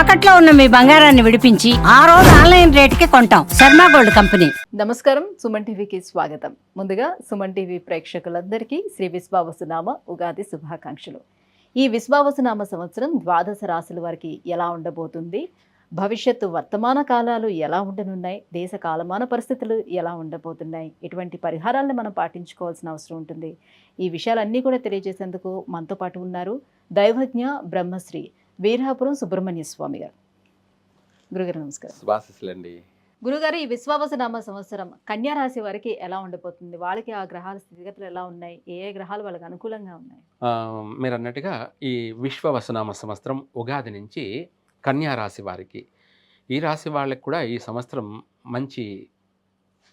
తాకట్లో ఉన్న మీ బంగారాన్ని విడిపించి ఆ రోజు ఆన్లైన్ రేటుకి కొంటాం. Sharma gold company. నమస్కారం, సుమన్ టీవీకి స్వాగతం. ముందుగా సుమన్ టీవీ ప్రేక్షకులందరికీ శ్రీ విశ్వావసునామ ఉగాది శుభాకాంక్షలు. ఈ విశ్వావసునామ సంవత్సరం ద్వాదశ రాశుల వారికి ఎలా ఉండబోతుంది, భవిష్యత్తు వర్తమాన కాలాలు ఎలా ఉండనున్నాయి, దేశ కాలమాన పరిస్థితులు ఎలా ఉండబోతున్నాయి, ఎటువంటి పరిహారాలను మనం పాటించుకోవాల్సిన అవసరం ఉంటుంది, ఈ విషయాలన్నీ కూడా తెలియజేసేందుకు మనతో పాటు ఉన్నారు దైవజ్ఞ బ్రహ్మశ్రీ వీరాపురం సుబ్రహ్మణ్య స్వామి గారు. గురుగారు నమస్కారం. శుభాశీస్సులండి. గురుగారు, ఈ విశ్వావసునామ సంవత్సరం కన్యా రాశి వారికి ఎలా ఉండబోతుంది? వాళ్ళకి ఆ గ్రహాల స్థితిగతులు ఎలా ఉన్నాయి? ఏ ఏ గ్రహాలు వాళ్ళకి అనుకూలంగా ఉన్నాయి? మీరు అన్నట్టుగా ఈ విశ్వవసునామ సంవత్సరం ఉగాది నుంచి కన్యా రాశి వారికి, ఈ రాశి వాళ్ళకి కూడా ఈ సంవత్సరం మంచి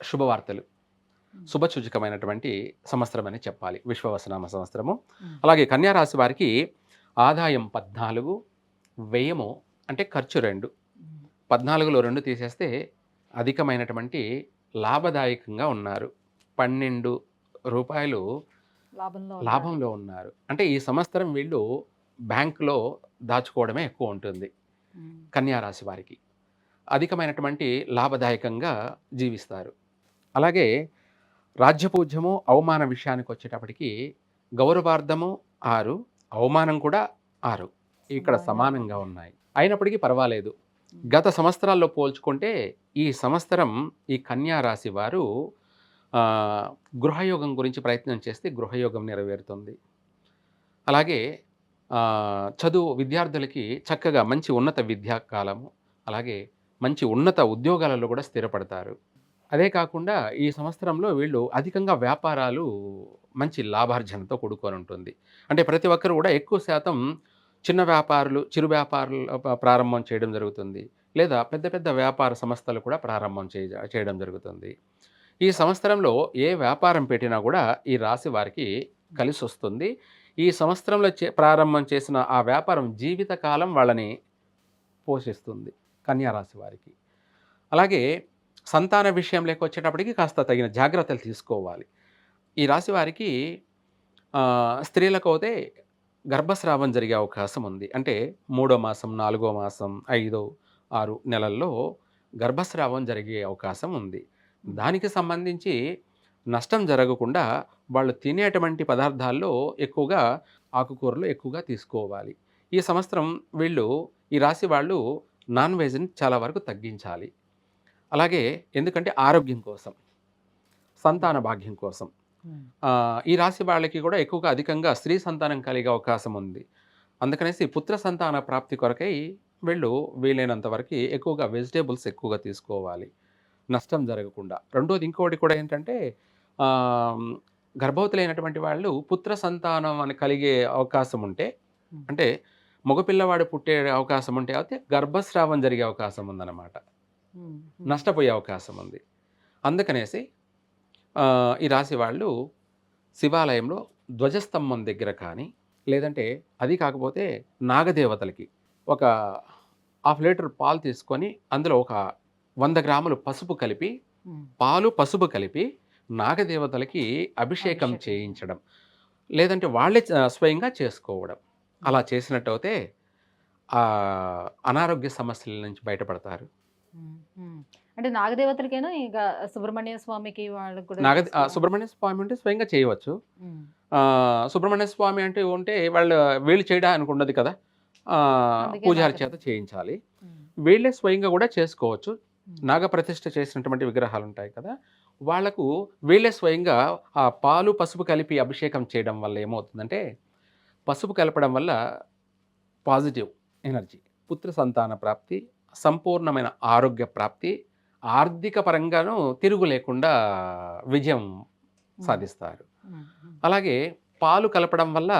శుభవార్తలు, శుభసూచకమైనటువంటి సంవత్సరం అని చెప్పాలి విశ్వవసునామ సంవత్సరము. అలాగే కన్యా రాశి వారికి ఆదాయం 14, వ్యయము అంటే ఖర్చు 2. 14లో 2 తీసేస్తే అధికమైనటువంటి లాభదాయకంగా ఉన్నారు. 12 రూపాయలు లాభంలో ఉన్నారు. అంటే ఈ సంవత్సరం వీళ్ళు బ్యాంకులో దాచుకోవడమే ఎక్కువ ఉంటుంది. కన్యా రాశి వారికి అధికమైనటువంటి లాభదాయకంగా జీవిస్తారు. అలాగే రాజ్యపూజ్యము, అవమాన విషయానికి వచ్చేటప్పటికి గౌరవార్థము 6, అవమానం కూడా 6 ఇక్కడ సమానంగా ఉన్నాయి. అయినప్పటికీ పర్వాలేదు. గత సంవత్సరాల్లో పోల్చుకుంటే ఈ సంవత్సరం ఈ కన్యా రాశి వారు గృహయోగం గురించి ప్రయత్నం చేస్తే గృహయోగం నెరవేరుతుంది. అలాగే చదువు విద్యార్థులకి చక్కగా మంచి ఉన్నత విద్యా కాలము, అలాగే మంచి ఉన్నత ఉద్యోగాలలో కూడా స్థిరపడతారు. అదే కాకుండా ఈ సంవత్సరంలో వీళ్ళు అధికంగా వ్యాపారాలు మంచి లాభార్జనతో కూడుకొని ఉంటుంది. అంటే ప్రతి ఒక్కరు కూడా ఎక్కువ శాతం చిన్న వ్యాపారులు, చిరు వ్యాపారులు ప్రారంభం చేయడం జరుగుతుంది, లేదా పెద్ద పెద్ద వ్యాపార సంస్థలు కూడా ప్రారంభం చేయడం జరుగుతుంది. ఈ సంవత్సరంలో ఏ వ్యాపారం పెట్టినా కూడా ఈ రాశి వారికి కలిసి వస్తుంది. ఈ సంవత్సరంలో ప్రారంభం చేసిన ఆ వ్యాపారం జీవితకాలం వాళ్ళని పోషిస్తుంది కన్యా రాశి వారికి. అలాగే సంతాన విషయంలోకి వచ్చేటప్పటికి కాస్త తగిన జాగ్రత్తలు తీసుకోవాలి. ఈ రాశి వారికి స్త్రీలకు అయితే గర్భస్రావం జరిగే అవకాశం ఉంది. అంటే 3వ మాసం, 4వ మాసం, 5, 6 నెలల్లో గర్భస్రావం జరిగే అవకాశం ఉంది. దానికి సంబంధించి నష్టం జరగకుండా వాళ్ళు తినేటువంటి పదార్థాల్లో ఎక్కువగా ఆకుకూరలు ఎక్కువగా తీసుకోవాలి. ఈ సంవత్సరం వీళ్ళు, ఈ రాశి వాళ్ళు నాన్ వెజ్ని చాలా వరకు తగ్గించాలి. అలాగే ఎందుకంటే ఆరోగ్యం కోసం, సంతాన భాగ్యం కోసం ఈ రాశి వాళ్ళకి కూడా ఎక్కువగా అధికంగా స్త్రీ సంతానం కలిగే అవకాశం ఉంది. అందుకనేసి పుత్ర సంతాన ప్రాప్తి కొరకై వీళ్ళు వీలైనంత వరకు ఎక్కువగా వెజిటేబుల్స్ ఎక్కువగా తీసుకోవాలి, నష్టం జరగకుండా. రెండోది ఇంకోటి కూడా ఏంటంటే గర్భవతులైనటువంటి వాళ్ళు పుత్ర సంతానం అని కలిగే అవకాశం ఉంటే, అంటే మగపిల్లవాడు పుట్టే అవకాశం ఉంటే అయితే గర్భస్రావం జరిగే అవకాశం ఉందన్నమాట, నష్టపోయే అవకాశం ఉంది. అందుకనేసి ఈ రాశి వాళ్ళు శివాలయంలో ధ్వజస్తంభం దగ్గర కానీ, లేదంటే అది కాకపోతే నాగదేవతలకి ఒక 1/2 లీటర్ పాలు తీసుకొని అందులో ఒక 100 గ్రాములు పసుపు కలిపి, పాలు పసుపు కలిపి నాగదేవతలకి అభిషేకం చేయించడం, లేదంటే వాళ్ళే స్వయంగా చేసుకోవడం. అలా చేసినట్టు అయితే అనారోగ్య సమస్యల నుంచి బయటపడతారు. అంటే నాగదేవతలకైనా ఇంకా సుబ్రహ్మణ్య స్వామికి వాళ్ళకి కూడా సుబ్రహ్మణ్య స్వామి అంటే స్వయంగా చేయవచ్చు. సుబ్రహ్మణ్య స్వామి అంటే ఉంటే వీళ్ళు చేయడానికి ఉండదు కదా, పూజారి చేత చేయించాలి. వీళ్ళే స్వయంగా కూడా చేసుకోవచ్చు. నాగప్రతిష్ఠ చేసినటువంటి విగ్రహాలు ఉంటాయి కదా, వాళ్లకు వీళ్ళే స్వయంగా ఆ పాలు పసుపు కలిపి అభిషేకం చేయడం వల్ల ఏమవుతుందంటే, పసుపు కలపడం వల్ల పాజిటివ్ ఎనర్జీ, పుత్ర సంతాన ప్రాప్తి, సంపూర్ణమైన ఆరోగ్య ప్రాప్తి, ఆర్థిక పరంగాను తిరుగు లేకుండా విజయం సాధిస్తారు. అలాగే పాలు కలపడం వల్ల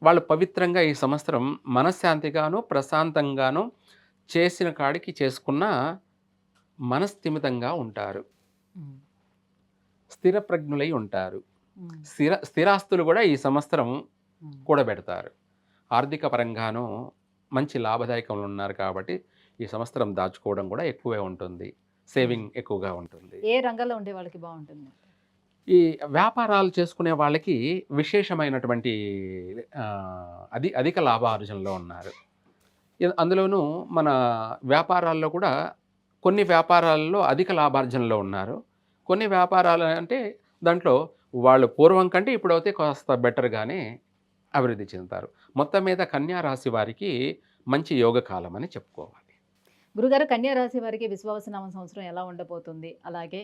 వాళ్ళు పవిత్రంగా ఈ సంవత్సరం మనశ్శాంతిగాను ప్రశాంతంగాను చేసిన కాడికి చేసుకున్న మనస్థిమితంగా ఉంటారు, స్థిర ప్రజ్ఞులై ఉంటారు. స్థిరాస్తులు కూడా ఈ సంవత్సరం కూడబెడతారు. ఆర్థిక పరంగాను మంచి లాభదాయకంలో ఉన్నారు కాబట్టి ఈ సంవత్సరం దాచుకోవడం కూడా ఎక్కువే ఉంటుంది, సేవింగ్ ఎక్కువగా ఉంటుంది. ఏ రంగంలో ఉండే వాళ్ళకి బాగుంటుంది? ఈ వ్యాపారాలు చేసుకునే వాళ్ళకి విశేషమైనటువంటి అధిక లాభార్జనలో ఉన్నారు. అందులోనూ మన వ్యాపారాల్లో కూడా కొన్ని వ్యాపారాల్లో అధిక లాభార్జనలో ఉన్నారు. కొన్ని వ్యాపారాలు అంటే దాంట్లో వాళ్ళు పూర్వం కంటే ఇప్పుడైతే కాస్త బెటర్‌గానే అభివృద్ధి చెందుతారు. మొత్తం మీద కన్యా రాశి వారికి మంచి యోగ కాలం అని చెప్పుకోవాలి. గురుగారు, కన్యా రాశి వారికి విశ్వావసునామ సంవత్సరం ఎలా ఉండబోతుంది? అలాగే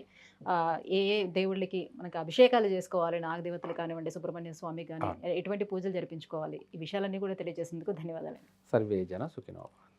ఏ ఏ దేవుళ్ళకి మనకు అభిషేకాలు చేసుకోవాలి? నాగదేవతలు కానివ్వండి, సుబ్రహ్మణ్య స్వామి కానీ అవును. ఎటువంటి పూజలు జరిపించుకోవాలి? ఈ విషయాలన్నీ కూడా తెలియజేసేందుకు ధన్యవాదాలు. సర్వే జన సుఖినో భవంతు.